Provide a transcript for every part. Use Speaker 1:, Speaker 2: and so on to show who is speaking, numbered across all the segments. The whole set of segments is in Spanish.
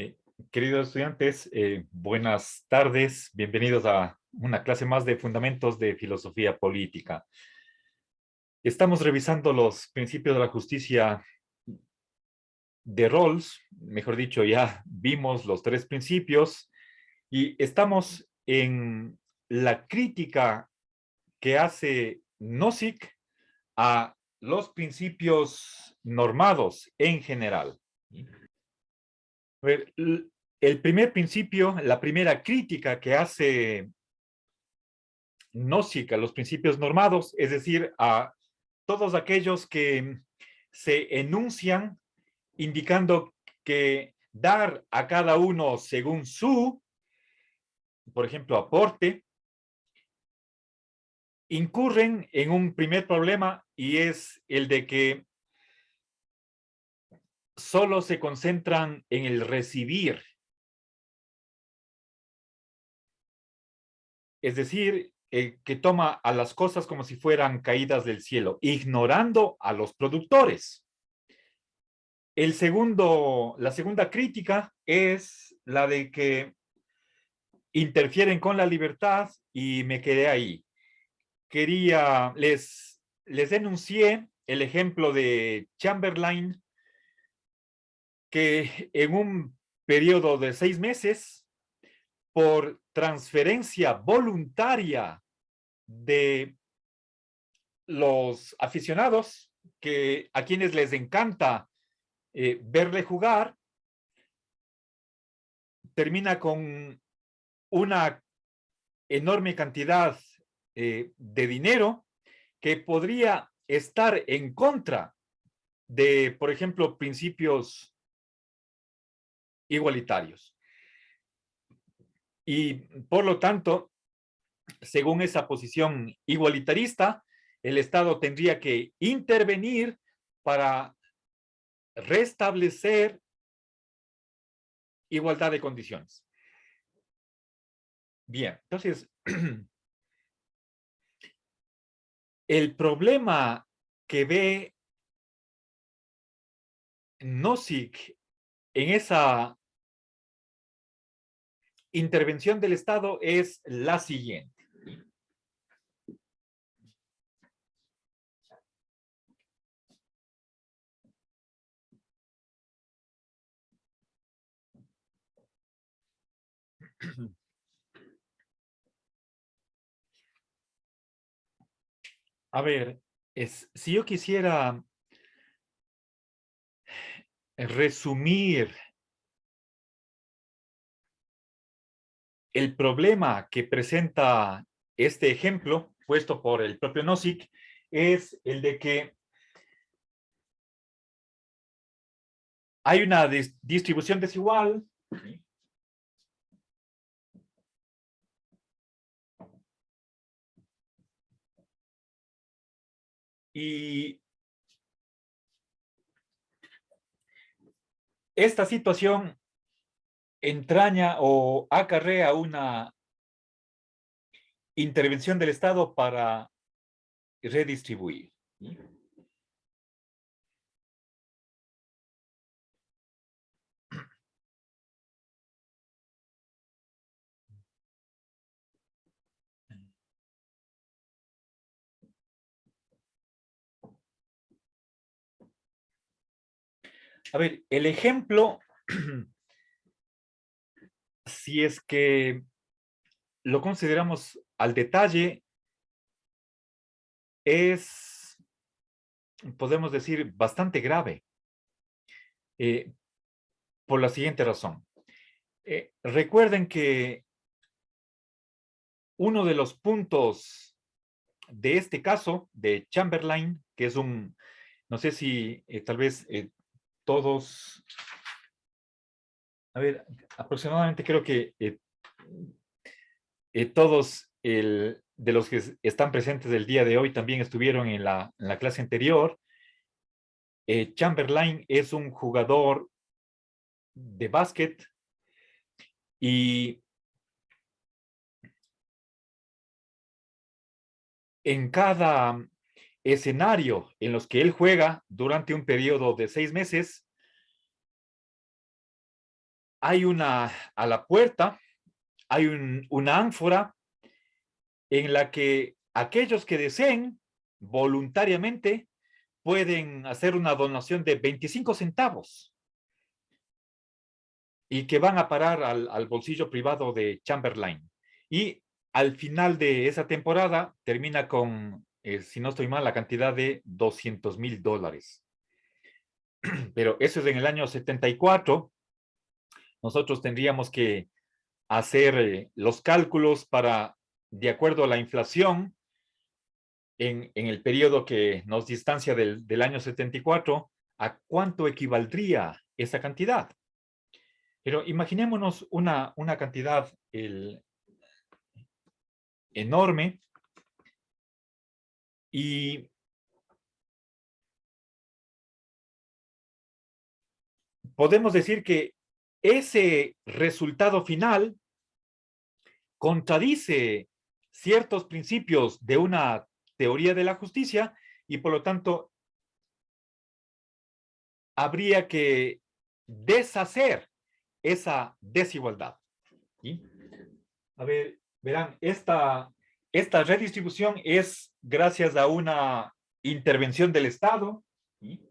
Speaker 1: Eh, Queridos estudiantes, buenas tardes. Bienvenidos a una clase más de Fundamentos de Filosofía Política. Estamos revisando los principios de la justicia de Rawls. Mejor dicho, ya vimos los tres principios y estamos en la crítica que hace Nozick a los principios normados en general. A ver, el primer principio, la primera crítica que hace Nozick a los principios normados, es decir, a todos aquellos que se enuncian indicando que dar a cada uno según su, por ejemplo, aporte, incurren en un primer problema y es el de que solo se concentran en el recibir. Es decir, que toma a las cosas como si fueran caídas del cielo, ignorando a los productores. La segunda crítica es la de que interfieren con la libertad y me quedé ahí. Les denuncié el ejemplo de Chamberlain, que en un periodo de 6 meses, por transferencia voluntaria de los aficionados, que a quienes les encanta verle jugar, termina con una enorme cantidad de dinero que podría estar en contra de, por ejemplo, principios igualitarios. Y por lo tanto, según esa posición igualitarista, el Estado tendría que intervenir para restablecer igualdad de condiciones. Bien, entonces, el problema que ve Nozick en esa intervención del Estado es la siguiente. A ver, si yo quisiera resumir el problema que presenta este ejemplo puesto por el propio Nozick, es el de que hay una distribución desigual y esta situación entraña o acarrea una intervención del Estado para redistribuir. A ver, el ejemplo, si es que lo consideramos al detalle, es, podemos decir, bastante grave, eh, por la siguiente razón. Recuerden que uno de los puntos de este caso de Chamberlain, que es no sé si tal vez todos, a ver, aproximadamente creo que todos de los que están presentes el día de hoy también estuvieron en la clase anterior. Chamberlain es un jugador de básquet y en cada escenario en los que él juega durante un periodo de 6 meses, a la puerta, hay una ánfora en la que aquellos que deseen voluntariamente pueden hacer una donación de 25 centavos y que van a parar al bolsillo privado de Chamberlain. Y al final de esa temporada termina con, si no estoy mal, la cantidad de $200,000. Pero eso es en el año 74. Nosotros tendríamos que hacer los cálculos para, de acuerdo a la inflación, en el periodo que nos distancia del año 74, ¿a cuánto equivaldría esa cantidad? Pero imaginémonos una cantidad enorme y podemos decir que ese resultado final contradice ciertos principios de una teoría de la justicia y por lo tanto habría que deshacer esa desigualdad. ¿Sí? A ver, verán, esta redistribución es gracias a una intervención del Estado. ¿Sí?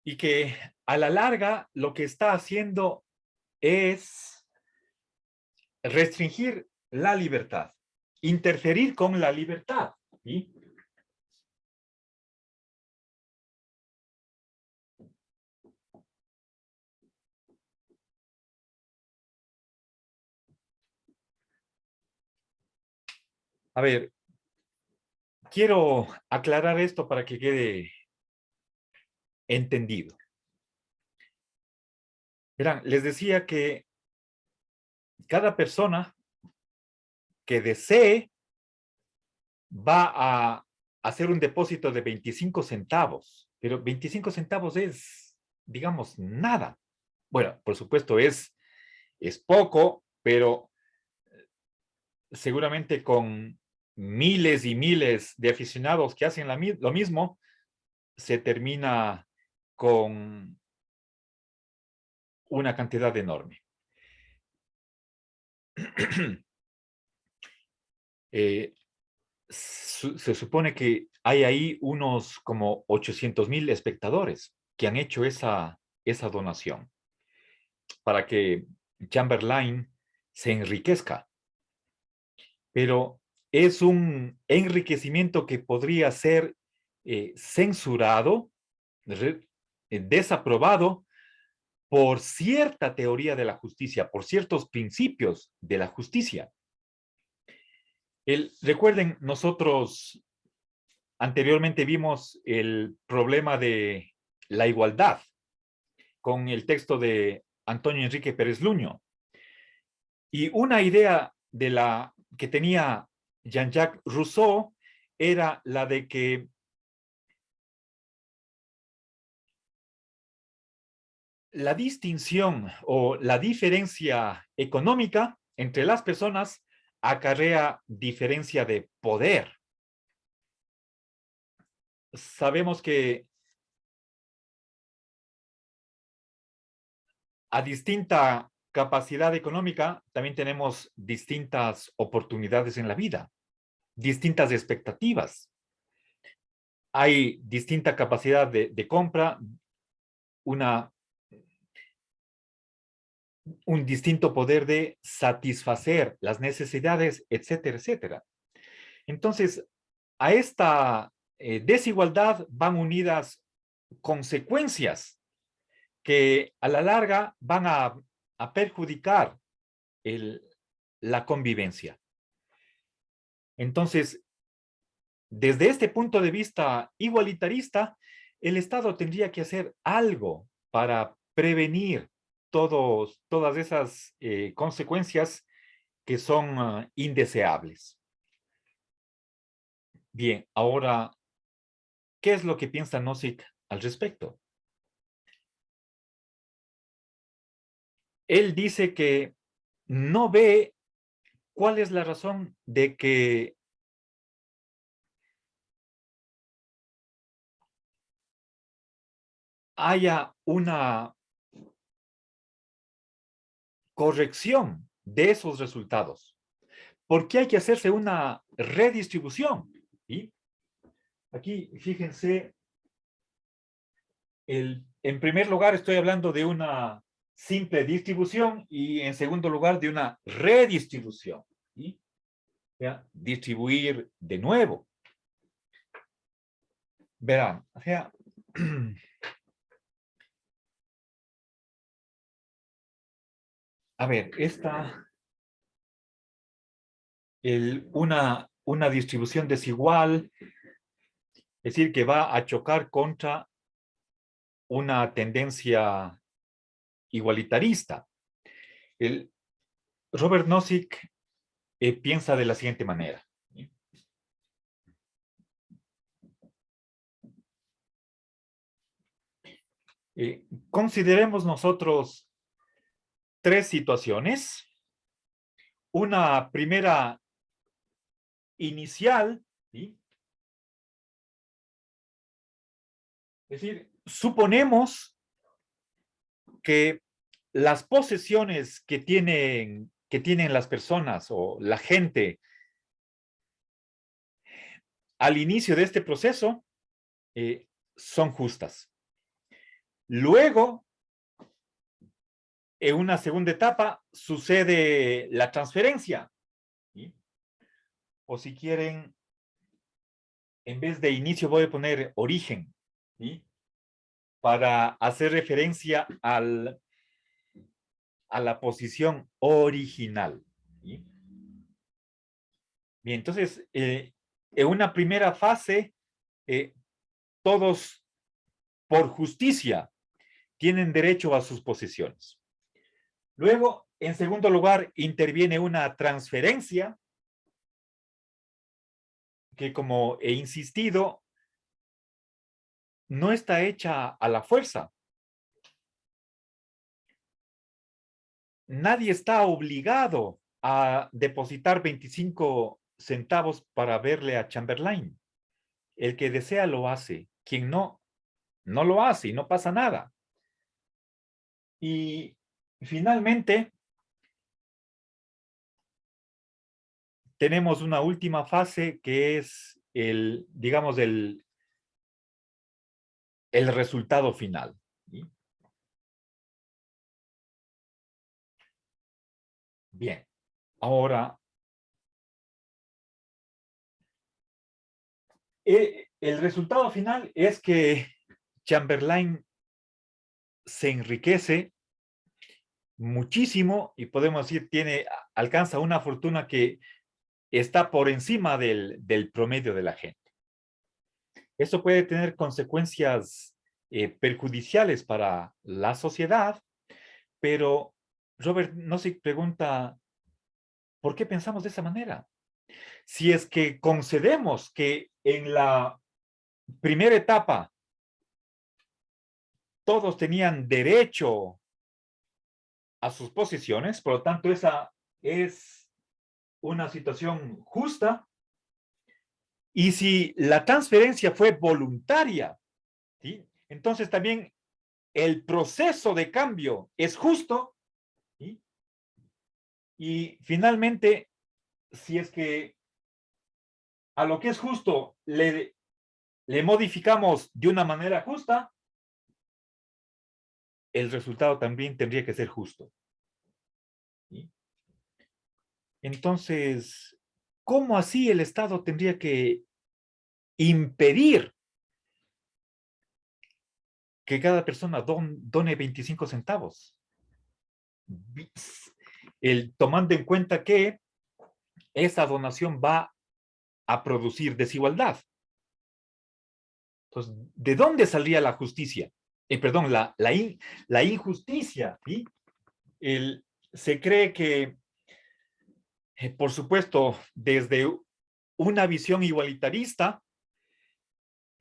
Speaker 1: Y que a la larga lo que está haciendo es restringir la libertad, interferir con la libertad. ¿Sí? A ver, quiero aclarar esto para que quede entendido. Verán, les decía que cada persona que desee va a hacer un depósito de 25 centavos, pero 25 centavos es, digamos, nada. Bueno, por supuesto es poco, pero seguramente con miles y miles de aficionados que hacen lo mismo, se termina con una cantidad enorme. eh, se supone que hay ahí unos como 800,000 espectadores que han hecho esa donación para que Chamberlain se enriquezca. Pero es un enriquecimiento que podría ser censurado, desaprobado por cierta teoría de la justicia, por ciertos principios de la justicia. Recuerden, nosotros anteriormente vimos el problema de la igualdad con el texto de Antonio Enrique Pérez Luño. Y una idea que tenía Jean-Jacques Rousseau era la de que la distinción o la diferencia económica entre las personas acarrea diferencia de poder. Sabemos que a distinta capacidad económica también tenemos distintas oportunidades en la vida, distintas expectativas. Hay distinta capacidad de compra, un distinto poder de satisfacer las necesidades, etcétera, etcétera. Entonces, a esta desigualdad van unidas consecuencias que a la larga van a perjudicar la convivencia. Entonces, desde este punto de vista igualitarista, el Estado tendría que hacer algo para prevenir todas esas consecuencias que son indeseables. Bien, ahora ¿Qué es lo que piensa Nozick al respecto? Él dice que no ve cuál es la razón de que haya una corrección de esos resultados. ¿Por qué hay que hacerse una redistribución? ¿Sí? Aquí, fíjense, en primer lugar estoy hablando de una simple distribución y en segundo lugar de una redistribución. ¿Sí? sea, distribuir de nuevo. Verán, o sea, a ver, una distribución desigual, es decir, que va a chocar contra una tendencia igualitarista. El Robert Nozick piensa de la siguiente manera. Consideremos nosotros tres situaciones. Una primera inicial, ¿sí? Es decir, suponemos que las posesiones que tienen las personas o la gente al inicio de este proceso son justas. Luego, en una segunda etapa, sucede la transferencia. ¿Sí? O si quieren, en vez de inicio voy a poner origen, ¿sí? Para hacer referencia a la posición original. ¿Sí? Bien, entonces, en una primera fase, todos por justicia tienen derecho a sus posesiones. Luego, en segundo lugar, interviene una transferencia que, como he insistido, no está hecha a la fuerza. Nadie está obligado a depositar 25 centavos para verle a Chamberlain. El que desea lo hace. Quien no, no lo hace y no pasa nada. Y finalmente, tenemos una última fase que es digamos, el resultado final. ¿Sí? Bien, ahora, el resultado final es que Chamberlain se enriquece muchísimo y podemos decir, alcanza una fortuna que está por encima del promedio de la gente. Eso puede tener consecuencias perjudiciales para la sociedad, pero Robert Nozick pregunta, ¿por qué pensamos de esa manera? Si es que concedemos que en la primera etapa todos tenían derecho a sus posiciones, por lo tanto esa es una situación justa, y si la transferencia fue voluntaria, ¿sí? Entonces también el proceso de cambio es justo, ¿sí? Y finalmente, si es que a lo que es justo le modificamos de una manera justa, el resultado también tendría que ser justo. ¿Sí? Entonces, ¿cómo así el Estado tendría que impedir que cada persona done 25 centavos? Tomando en cuenta que esa donación va a producir desigualdad. Entonces, ¿de dónde saldría la justicia? Perdón, la injusticia. ¿Sí? Se cree que, por supuesto, desde una visión igualitarista,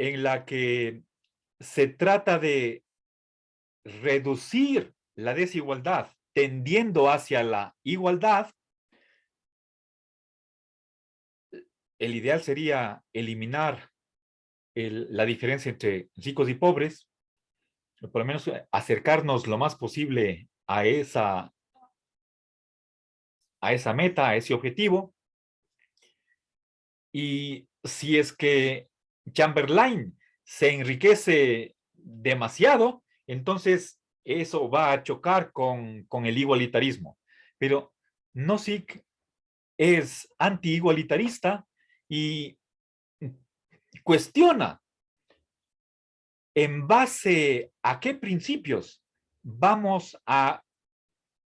Speaker 1: en la que se trata de reducir la desigualdad tendiendo hacia la igualdad, el ideal sería eliminar la diferencia entre ricos y pobres, o por lo menos acercarnos lo más posible a esa meta, a ese objetivo. Y si es que Chamberlain se enriquece demasiado, entonces eso va a chocar con el igualitarismo. Pero Nozick es anti-igualitarista y cuestiona en base a qué principios vamos a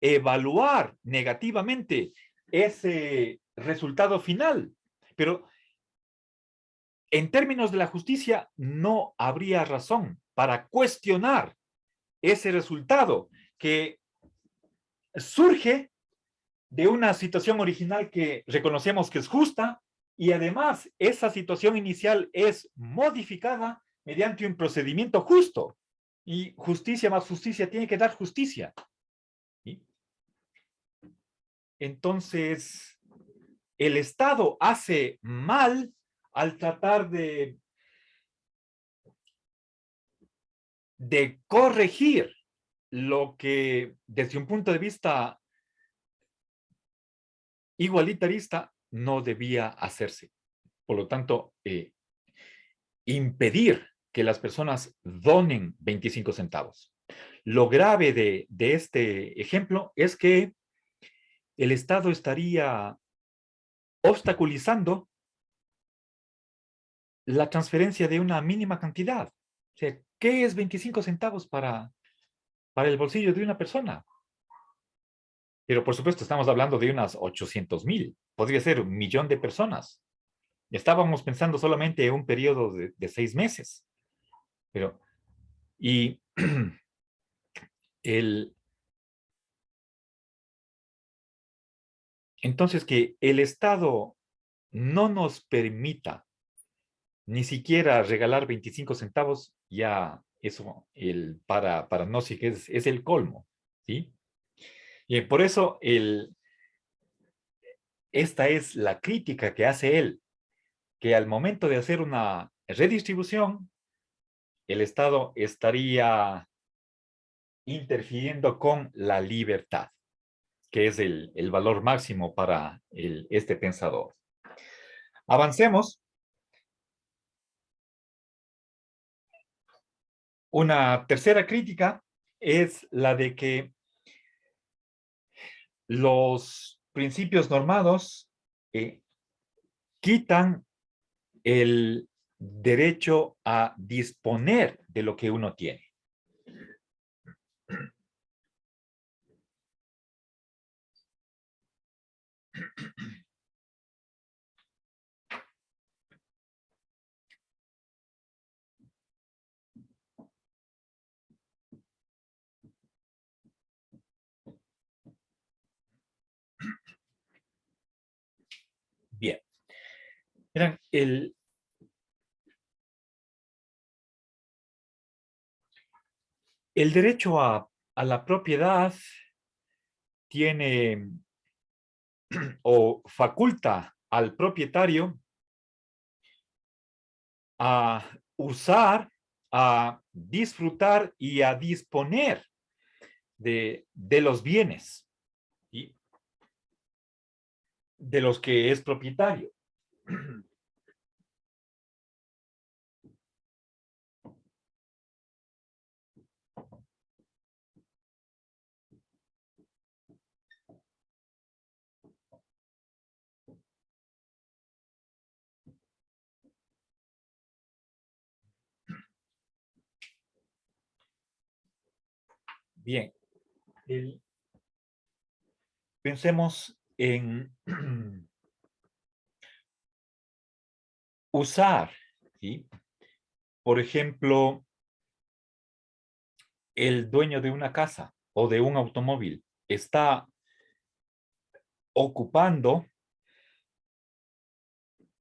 Speaker 1: evaluar negativamente ese resultado final. Pero en términos de la justicia, no habría razón para cuestionar ese resultado que surge de una situación original que reconocemos que es justa y además esa situación inicial es modificada mediante un procedimiento justo. Y justicia más justicia tiene que dar justicia. ¿Sí? Entonces, el Estado hace mal al tratar de corregir lo que desde un punto de vista igualitarista no debía hacerse. Por lo tanto, impedir que las personas donen 25 centavos. Lo grave de este ejemplo es que el Estado estaría obstaculizando la transferencia de una mínima cantidad. O sea, ¿qué es 25 centavos para el bolsillo de una persona? Pero por supuesto, estamos hablando de unas 800,000. Podría ser 1,000,000 de personas. Estábamos pensando solamente en un periodo de 6 meses. Pero, y el, entonces que el Estado no nos permita ni siquiera regalar 25 centavos, ya eso para no sé qué es el colmo, ¿sí? Y por eso esta es la crítica que hace él, que al momento de hacer una redistribución, el Estado estaría interfiriendo con la libertad, que es el valor máximo para este pensador. Avancemos. Una tercera crítica es la de que los principios normados quitan el derecho a disponer de lo que uno tiene. Bien. Miren, el derecho a la propiedad tiene o faculta al propietario a usar, a disfrutar y a disponer de los bienes y de los que es propietario. Bien, pensemos en usar, ¿sí? Por ejemplo, el dueño de una casa o de un automóvil está ocupando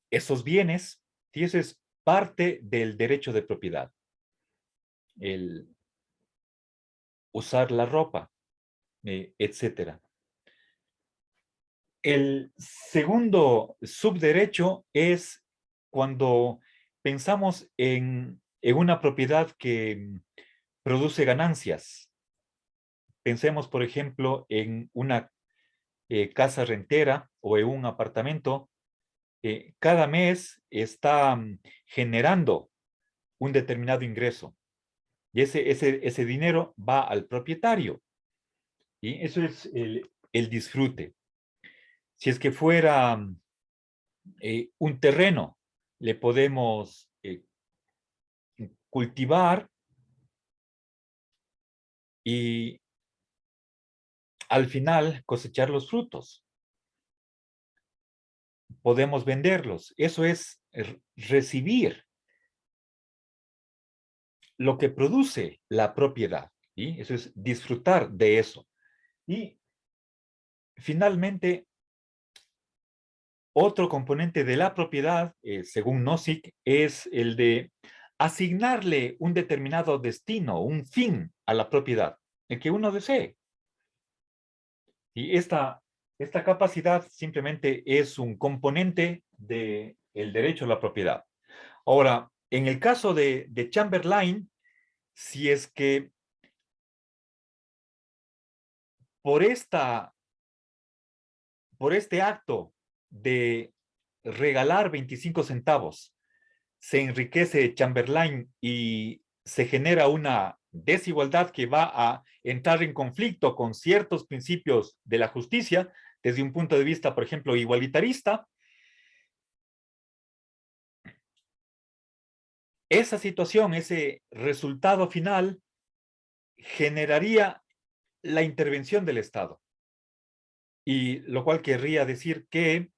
Speaker 1: esos bienes, y ese es parte del derecho de propiedad. El usar la ropa, etcétera. El segundo subderecho es cuando pensamos en una propiedad que produce ganancias. Pensemos, por ejemplo, en una casa rentera o en un apartamento. Cada mes está generando un determinado ingreso y ese dinero va al propietario. Y eso es el disfrute. Si es que fuera un terreno, le podemos cultivar y al final cosechar los frutos. Podemos venderlos. Eso es recibir lo que produce la propiedad. ¿Sí? Eso es disfrutar de eso. Y finalmente, otro componente de la propiedad, según Nozick, es el de asignarle un determinado destino, un fin a la propiedad, el que uno desee. Y esta capacidad simplemente es un componente del derecho a la propiedad. Ahora, en el caso de Chamberlain, si es que por, por este acto de regalar 25 centavos se enriquece Chamberlain y se genera una desigualdad que va a entrar en conflicto con ciertos principios de la justicia desde un punto de vista, por ejemplo, igualitarista. Esa situación, ese resultado final, generaría la intervención del Estado. Y lo cual querría decir que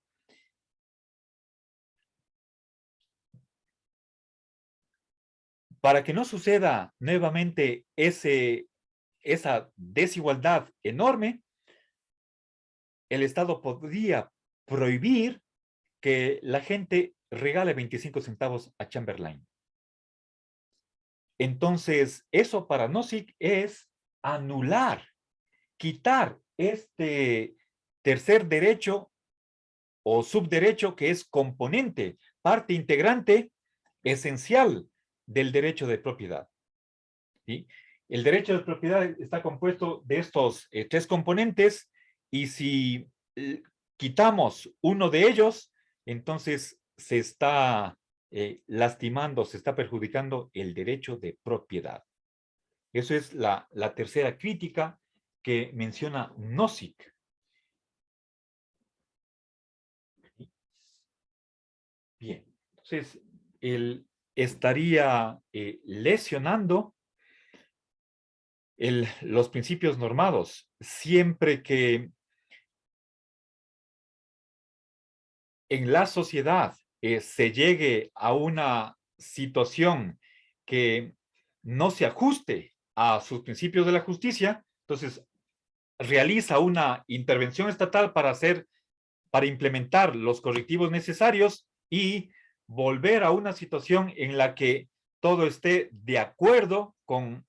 Speaker 1: para que no suceda nuevamente esa desigualdad enorme, el Estado podría prohibir que la gente regale 25 centavos a Chamberlain. Entonces, eso para Nozick es anular, quitar este tercer derecho o subderecho que es componente, parte integrante, esencial del derecho de propiedad. ¿Sí? El derecho de propiedad está compuesto de estos tres componentes y si quitamos uno de ellos, entonces se está lastimando, se está perjudicando el derecho de propiedad. Eso es la tercera crítica que menciona Nozick. Bien, entonces él estaría lesionando los principios normados siempre que en la sociedad se llegue a una situación que no se ajuste a sus principios de la justicia, entonces realiza una intervención estatal para implementar los correctivos necesarios y volver a una situación en la que todo esté de acuerdo con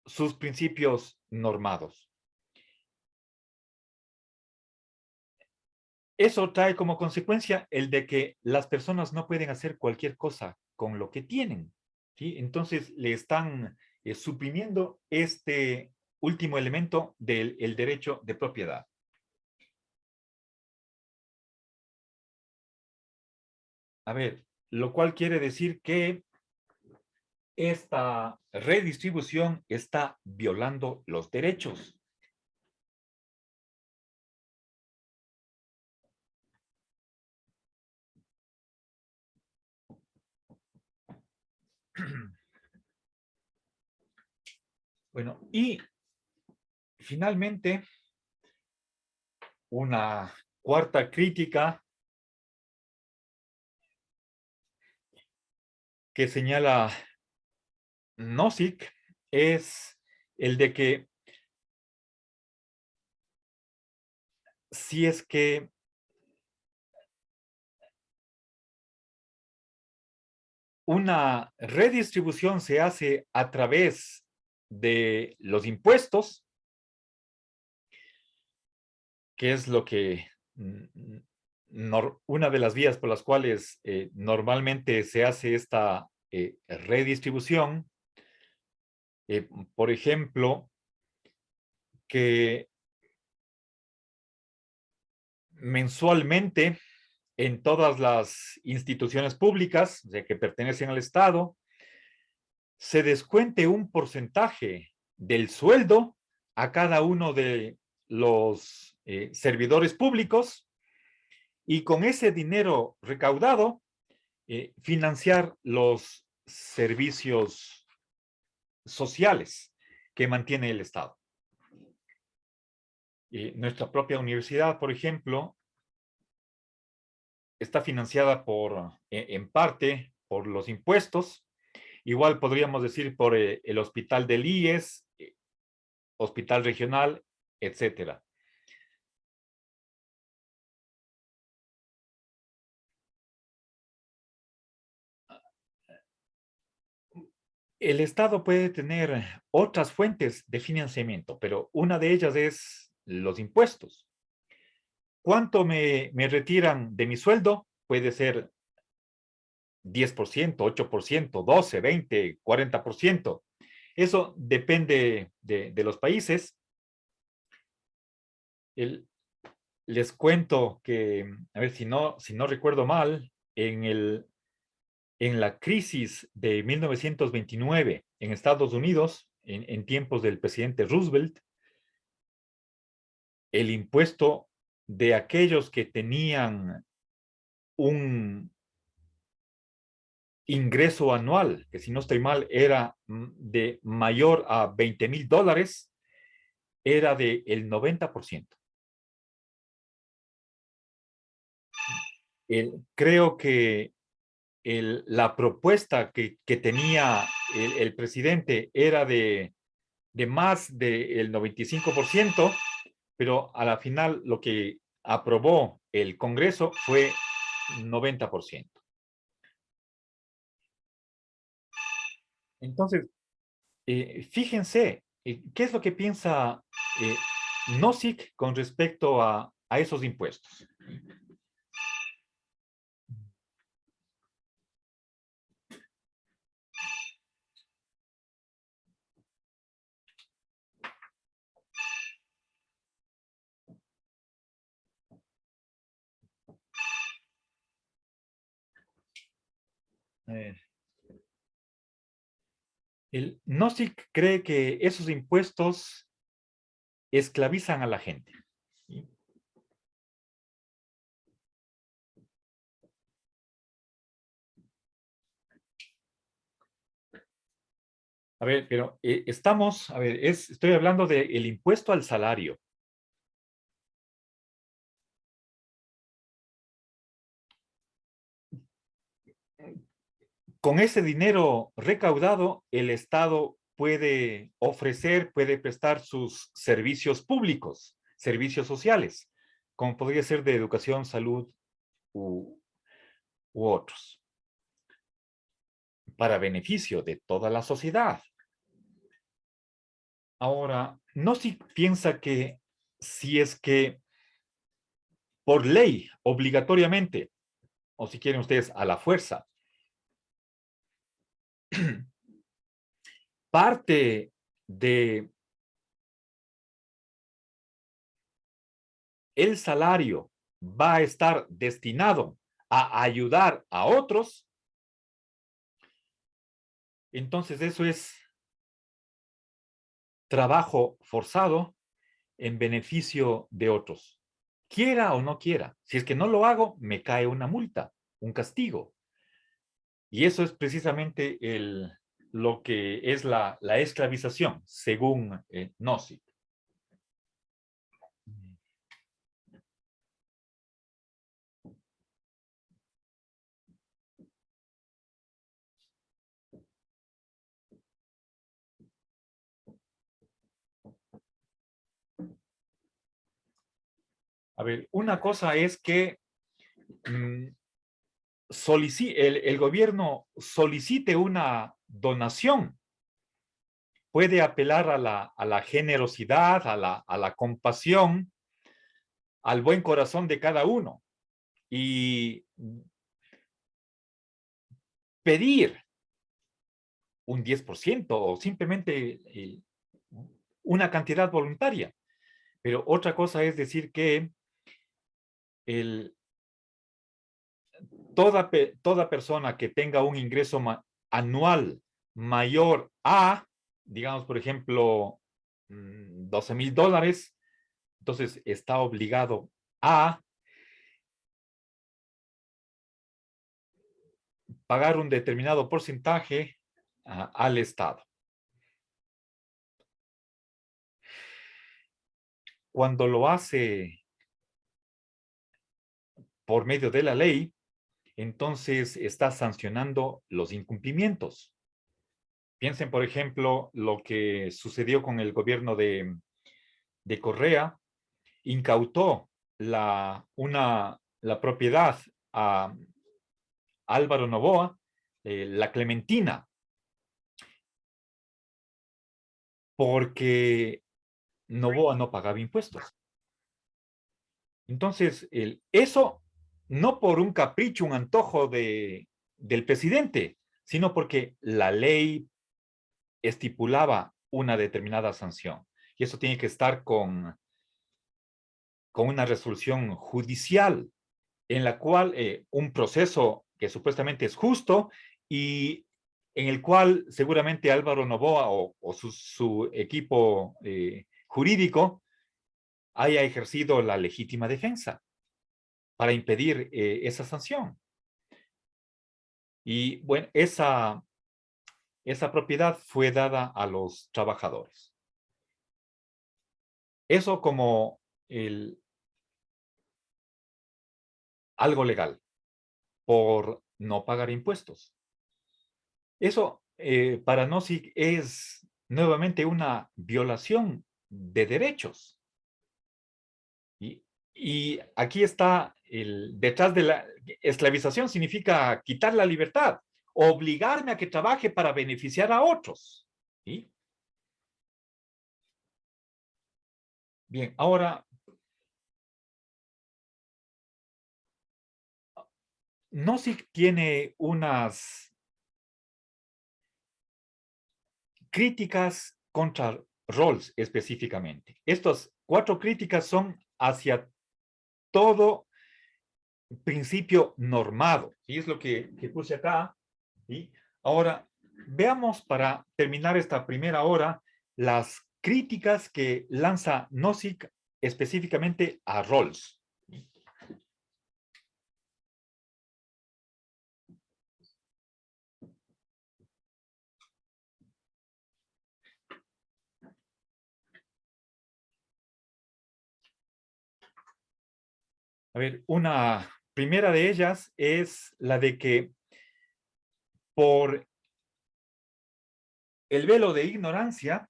Speaker 1: sus principios normados. Eso trae como consecuencia el de que las personas no pueden hacer cualquier cosa con lo que tienen, ¿sí? Entonces le están suprimiendo este último elemento del derecho de propiedad. A ver, lo cual quiere decir que esta redistribución está violando los derechos. Bueno, y finalmente, una cuarta crítica que señala Nozick es el de que si es que una redistribución se hace a través de los impuestos, que es lo que una de las vías por las cuales normalmente se hace esta redistribución. Por ejemplo, que mensualmente en todas las instituciones públicas que pertenecen al Estado se descuente un porcentaje del sueldo a cada uno de los servidores públicos, y con ese dinero recaudado financiar los servicios sociales que mantiene el Estado. Nuestra propia universidad, por ejemplo, está financiada en parte por los impuestos. Igual podríamos decir por el hospital del IES, hospital regional, etcétera. El Estado puede tener otras fuentes de financiamiento, pero una de ellas es los impuestos. ¿Cuánto me retiran de mi sueldo? Puede ser 10%, 8%, 12, 20, 40%. Eso depende de los países. Les cuento que, a ver, si no recuerdo mal, en la crisis de 1929 en Estados Unidos, en tiempos del presidente Roosevelt, el impuesto de aquellos que tenían un ingreso anual, que si no estoy mal era de mayor a $20,000, era del 90%. Creo que la propuesta que tenía el presidente era de más del 95%, pero a la final lo que aprobó el Congreso fue 90%. Entonces, fíjense, ¿qué es lo que piensa eh, Nozick con respecto a esos impuestos? Eh, el Nozick cree que esos impuestos esclavizan a la gente, ¿sí? A ver, pero a ver, estoy hablando del impuesto al salario. Con ese dinero recaudado, el Estado puede prestar sus servicios públicos, servicios sociales, como podría ser de educación, salud u, u otros, para beneficio de toda la sociedad. Ahora, no si piensa que si es que por ley, obligatoriamente, o si quieren ustedes a la fuerza, parte de el salario va a estar destinado a ayudar a otros, entonces eso es trabajo forzado en beneficio de otros, quiera o no quiera. Si es que no lo hago, me cae una multa, un castigo. Y eso es precisamente lo que es la esclavización, según Nozick. A ver, una cosa es que el gobierno solicite una donación, puede apelar a la generosidad, a la compasión, al buen corazón de cada uno y pedir un 10% o simplemente una cantidad voluntaria. Pero otra cosa es decir que el, toda persona que tenga un ingreso anual mayor a, digamos, por ejemplo, $12,000, entonces está obligado a pagar un determinado porcentaje al Estado. Cuando lo hace por medio de la ley, entonces está sancionando los incumplimientos. Piensen, por ejemplo, lo que sucedió con el gobierno de Correa, incautó la propiedad a Álvaro Noboa, la Clementina, porque Noboa no pagaba impuestos. Entonces, eso no por un capricho, un antojo del presidente, sino porque la ley estipulaba una determinada sanción. Y eso tiene que estar con una resolución judicial en la cual un proceso que supuestamente es justo y en el cual seguramente Álvaro Noboa o su equipo jurídico haya ejercido la legítima defensa para impedir esa sanción. Y bueno, esa propiedad fue dada a los trabajadores. Eso como algo legal, por no pagar impuestos. Eso para Nozick es nuevamente una violación de derechos. Y aquí está detrás de la esclavización significa quitar la libertad, obligarme a que trabaje para beneficiar a otros. ¿Sí? Bien, ahora, Nozick tiene unas críticas contra Rawls específicamente. Estas 4 críticas son hacia todo principio normado. Y es lo que puse acá. ¿Sí? Ahora, veamos para terminar esta primera hora las críticas que lanza Nozick específicamente a Rawls. A ver, una primera de ellas es la de que por el velo de ignorancia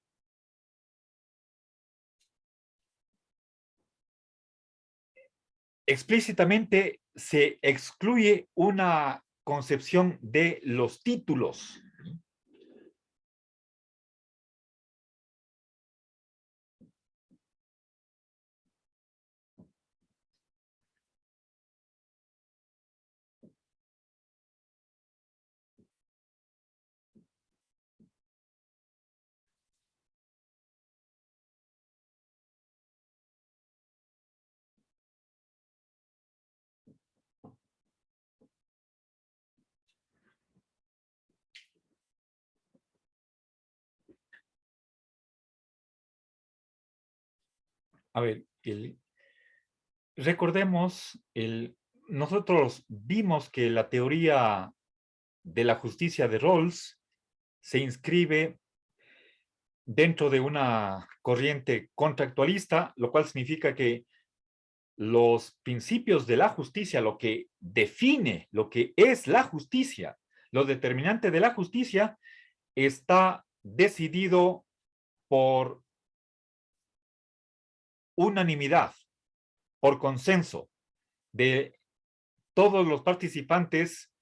Speaker 1: explícitamente se excluye una concepción de los títulos. A ver, recordemos, nosotros vimos que la teoría de la justicia de Rawls se inscribe dentro de una corriente contractualista, lo cual significa que los principios de la justicia, lo que define lo que es la justicia, lo determinante de la justicia, está decidido por unanimidad, por consenso de todos los participantes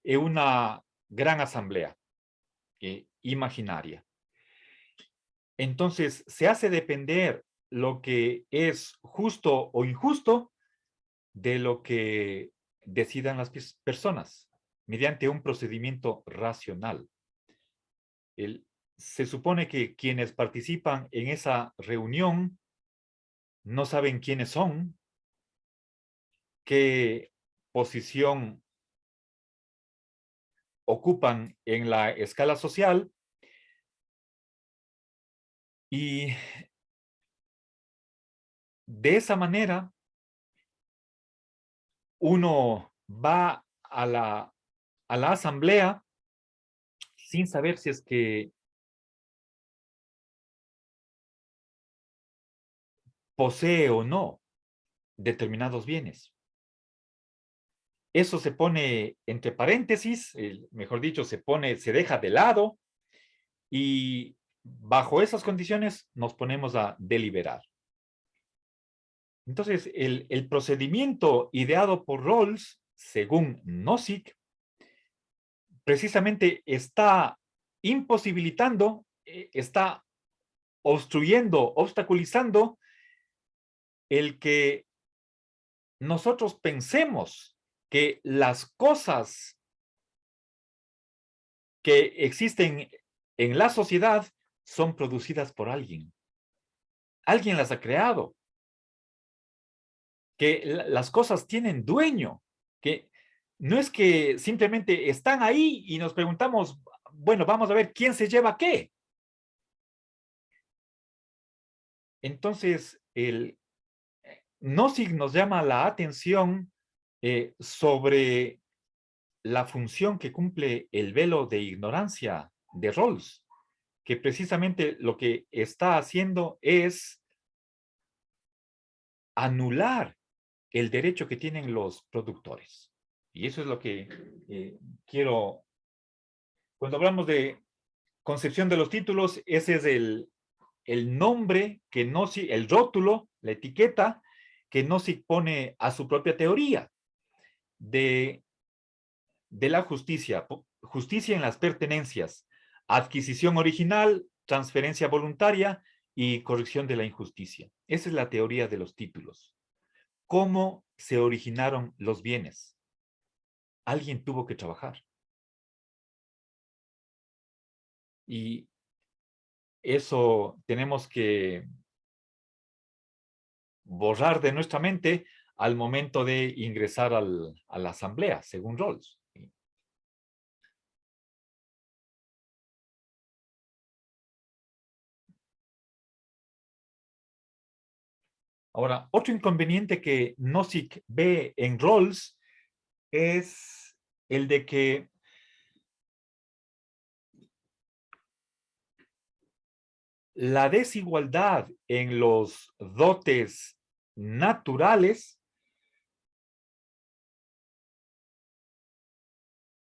Speaker 1: en una gran asamblea imaginaria. Entonces, se hace depender lo que es justo o injusto de lo que decidan las personas mediante un procedimiento racional. Se supone que quienes participan en esa reunión no saben quiénes son, qué posición ocupan en la escala social y de esa manera uno va a la asamblea sin saber si es que posee o no determinados bienes. Eso se pone entre paréntesis, mejor dicho, se deja de lado y bajo esas condiciones nos ponemos a deliberar. Entonces, el procedimiento ideado por Rawls, según Nozick, precisamente está imposibilitando, está obstruyendo, obstaculizando el que nosotros pensemos que las cosas que existen en la sociedad son producidas por alguien. Alguien las ha creado. Que las cosas tienen dueño. Que no es que simplemente están ahí y nos preguntamos, bueno, vamos a ver quién se lleva qué. Entonces, Nozick nos llama la atención sobre la función que cumple el velo de ignorancia de Rawls, que precisamente lo que está haciendo es anular el derecho que tienen los productores. Y eso es lo que quiero. Cuando hablamos de concepción de los títulos, ese es el nombre que Nozick, el rótulo, la etiqueta que Nozick pone a su propia teoría de la justicia. Justicia en las pertenencias, adquisición original, transferencia voluntaria y corrección de la injusticia. Esa es la teoría de los títulos. ¿Cómo se originaron los bienes? Alguien tuvo que trabajar. Y eso tenemos que borrar de nuestra mente al momento de ingresar a la asamblea, según Rawls. Ahora, otro inconveniente que Nozick ve en Rawls es el de que la desigualdad en los dotes naturales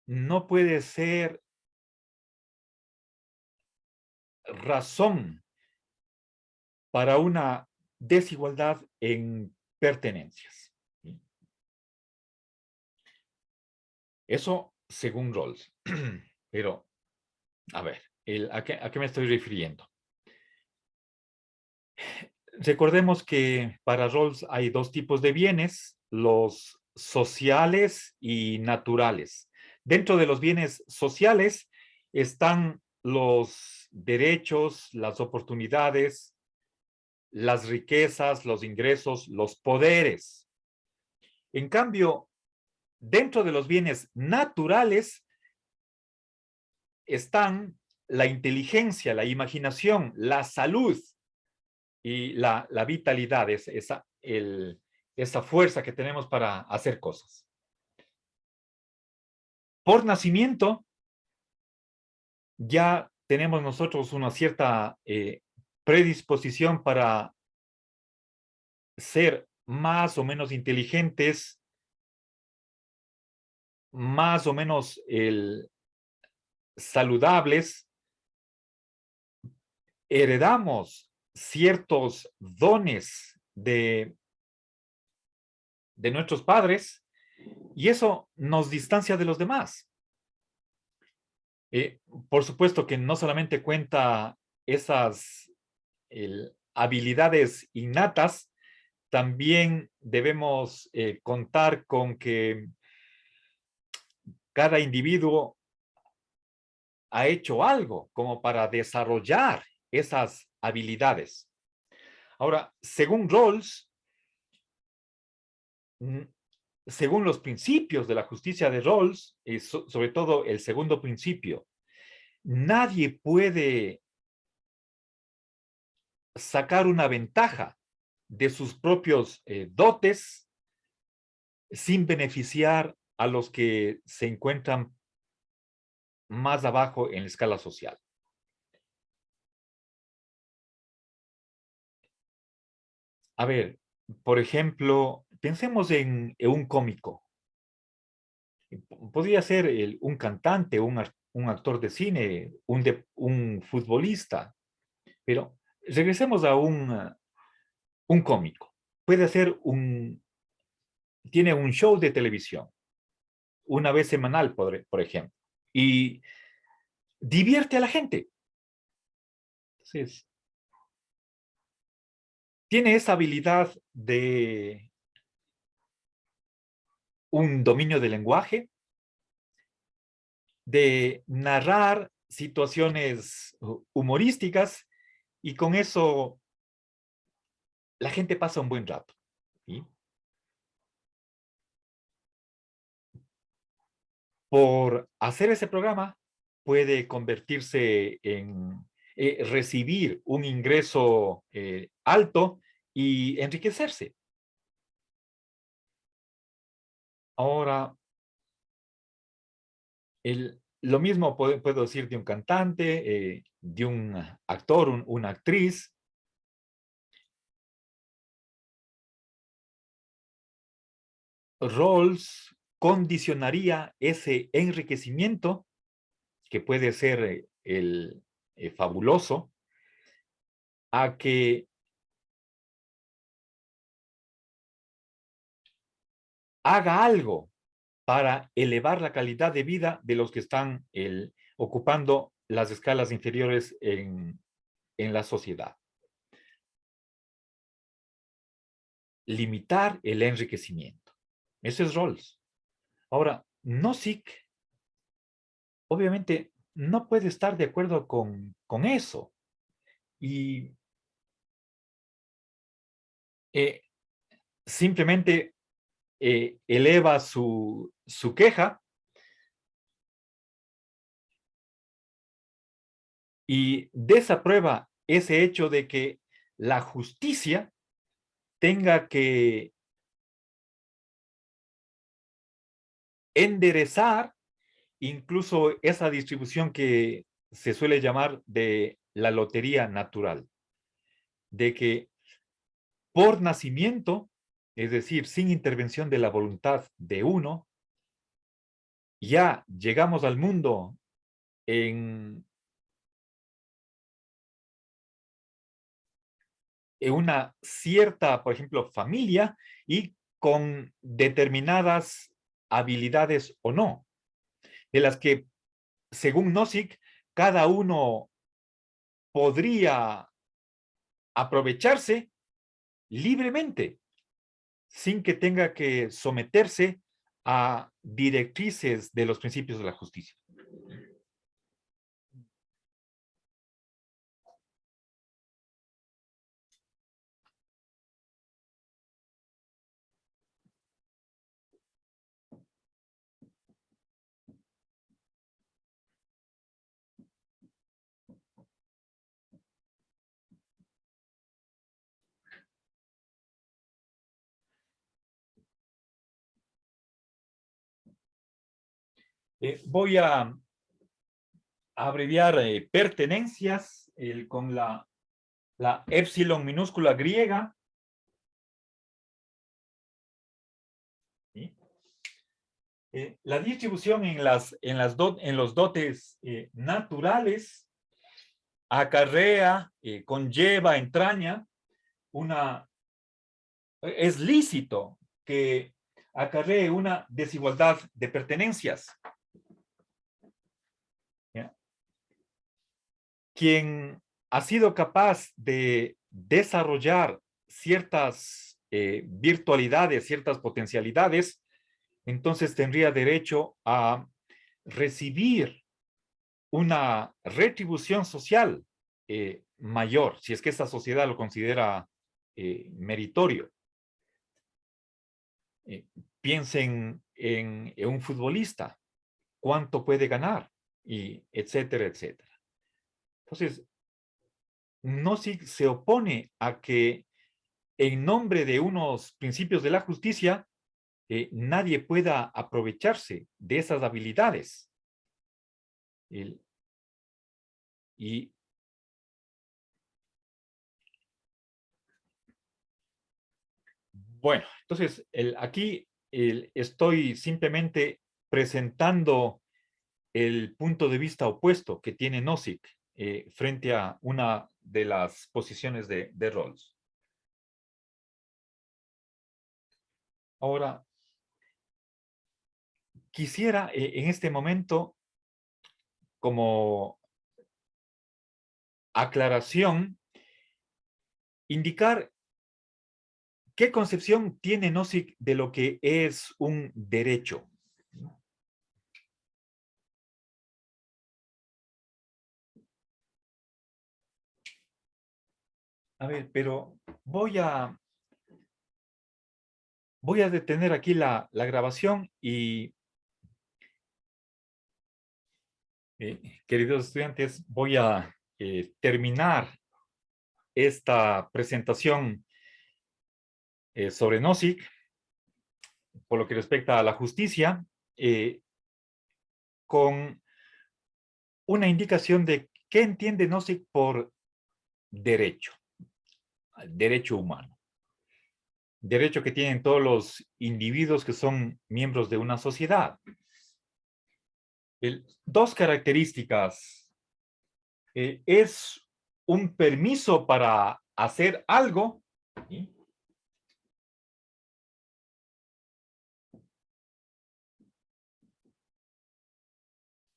Speaker 1: no puede ser razón para una desigualdad en pertenencias. Eso según Rawls. Pero, a ver, ¿a qué me estoy refiriendo? Recordemos que para Rawls hay dos tipos de bienes, los sociales y naturales. Dentro de los bienes sociales están los derechos, las oportunidades, las riquezas, los ingresos, los poderes. En cambio, dentro de los bienes naturales están la inteligencia, la imaginación, la salud y la vitalidad, esa fuerza que tenemos para hacer cosas. Por nacimiento, ya tenemos nosotros una cierta predisposición para ser más o menos inteligentes, más o menos saludables, heredamos ciertos dones de nuestros padres Y eso nos distancia de los demás. Eh, por supuesto que no solamente cuenta esas habilidades innatas, también debemos contar con que cada individuo ha hecho algo como para desarrollar esas habilidades. Ahora, según Rawls, según los principios de la justicia de Rawls, y sobre todo el segundo principio, nadie puede sacar una ventaja de sus propios dotes sin beneficiar a los que se encuentran más abajo en la escala social. A ver, por ejemplo, pensemos en un cómico. Podría ser un cantante, un actor de cine, un futbolista, pero regresemos a un cómico. Puede ser tiene un show de televisión, una vez semanal, por ejemplo, y divierte a la gente. Entonces, tiene esa habilidad de un dominio del lenguaje, de narrar situaciones humorísticas, y con eso la gente pasa un buen rato. ¿Sí? Por hacer ese programa, puede convertirse en recibir un ingreso alto y enriquecerse. Ahora, lo mismo puedo decir de un cantante, de un actor, una actriz. Rawls condicionaría ese enriquecimiento, que puede ser el fabuloso, a que haga algo para elevar la calidad de vida de los que están ocupando las escalas inferiores en la sociedad. Limitar el enriquecimiento. Ese es Rawls. Ahora, Nozick obviamente no puede estar de acuerdo con eso, y eh, simplemente eleva su queja y desaprueba ese hecho de que la justicia tenga que enderezar incluso esa distribución que se suele llamar de la lotería natural, de que por nacimiento, es decir, sin intervención de la voluntad de uno, ya llegamos al mundo en una cierta, por ejemplo, familia, y con determinadas habilidades o no, de las que, según Nozick, cada uno podría aprovecharse libremente, sin que tenga que someterse a directrices de los principios de la justicia. Voy a abreviar pertenencias con la épsilon minúscula griega. ¿Sí? La distribución en los dotes naturales acarrea, conlleva, entraña es lícito que acarree una desigualdad de pertenencias. ¿Ya? Quien ha sido capaz de desarrollar ciertas virtualidades, ciertas potencialidades, entonces tendría derecho a recibir una retribución social mayor, si es que esta sociedad lo considera meritorio. Piensen en un futbolista, cuánto puede ganar, y etcétera, etcétera. Entonces, Nozick se opone a que en nombre de unos principios de la justicia, nadie pueda aprovecharse de esas habilidades. Y bueno, entonces aquí estoy simplemente presentando el punto de vista opuesto que tiene Nozick frente a una de las posiciones de Rawls. Ahora, quisiera en este momento, como aclaración, indicar qué concepción tiene Nozick de lo que es un derecho. A ver, pero voy a detener aquí la grabación y, queridos estudiantes, voy a terminar esta presentación sobre Nozick, por lo que respecta a la justicia, con una indicación de qué entiende Nozick por derecho, derecho humano. Derecho que tienen todos los individuos que son miembros de una sociedad. Dos características. Es un permiso para hacer algo, ¿sí?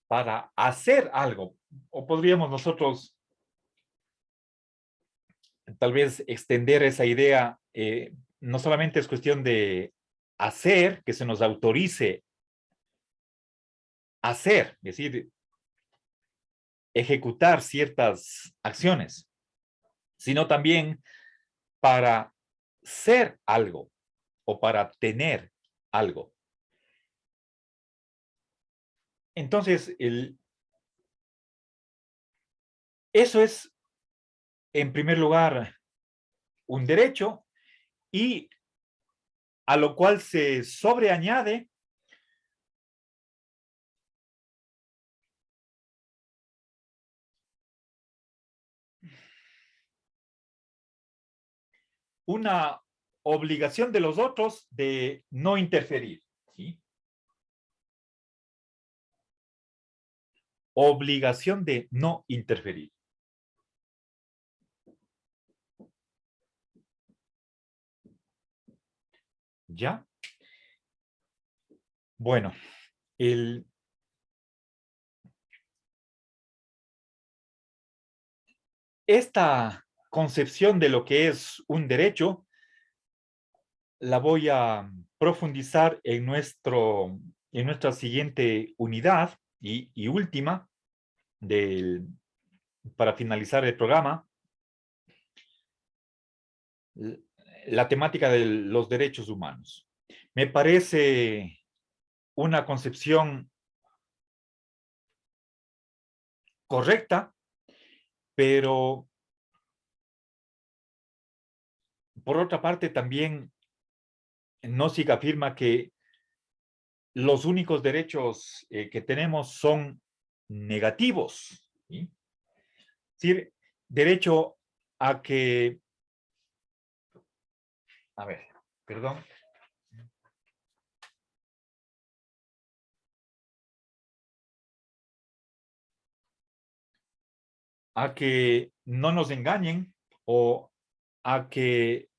Speaker 1: Para hacer algo. O podríamos nosotros tal vez extender esa idea. No solamente es cuestión de hacer, que se nos autorice hacer, es decir, ejecutar ciertas acciones, sino también para ser algo o para tener algo. Entonces, eso es, en primer lugar, un derecho, y a lo cual se sobreañade una obligación de los otros de no interferir, ¿sí? Obligación de no interferir. ¿Ya? Bueno, esta concepción de lo que es un derecho la voy a profundizar en nuestra siguiente unidad y última para finalizar el programa, la temática de los derechos humanos. Me parece una concepción correcta, pero por otra parte también Nozick afirma que los únicos derechos que tenemos son negativos, ¿sí? Es decir, derecho a que, a ver, perdón, a que no nos engañen, o a que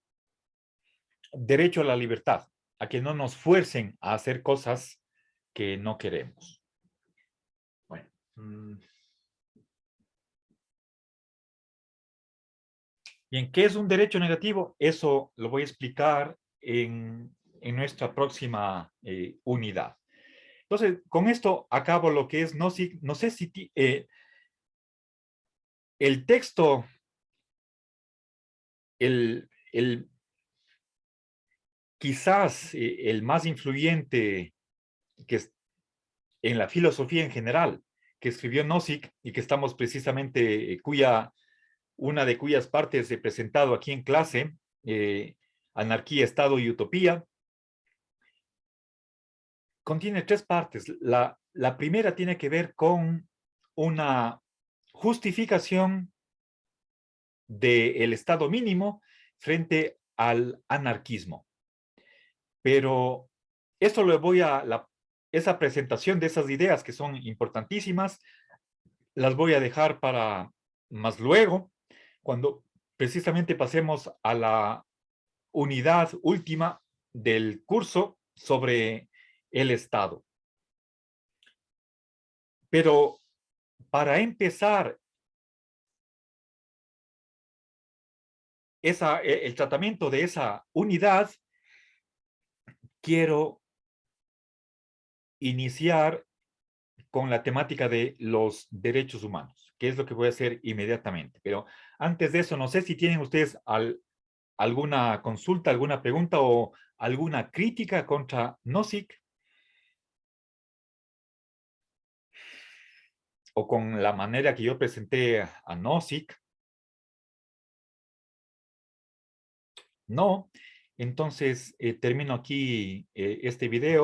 Speaker 1: derecho a la libertad, a que no nos fuercen a hacer cosas que no queremos. Bueno. Bien, ¿qué es un derecho negativo? Eso lo voy a explicar en nuestra próxima unidad. Entonces, con esto acabo lo que es, no sé si el texto, el quizás el más influyente que es en la filosofía en general, que escribió Nozick y que estamos precisamente, una de cuyas partes he presentado aquí en clase, Anarquía, Estado y Utopía, contiene tres partes. La primera tiene que ver con una justificación del Estado mínimo frente al anarquismo. Pero esto lo voy esa presentación de esas ideas que son importantísimas, las voy a dejar para más luego, cuando precisamente pasemos a la unidad última del curso sobre el Estado. Pero para empezar el tratamiento de esa unidad, quiero iniciar con la temática de los derechos humanos, que es lo que voy a hacer inmediatamente. Pero antes de eso, no sé si tienen ustedes alguna consulta, alguna pregunta o alguna crítica contra Nozick o con la manera que yo presenté a Nozick. No. Entonces, termino aquí este video.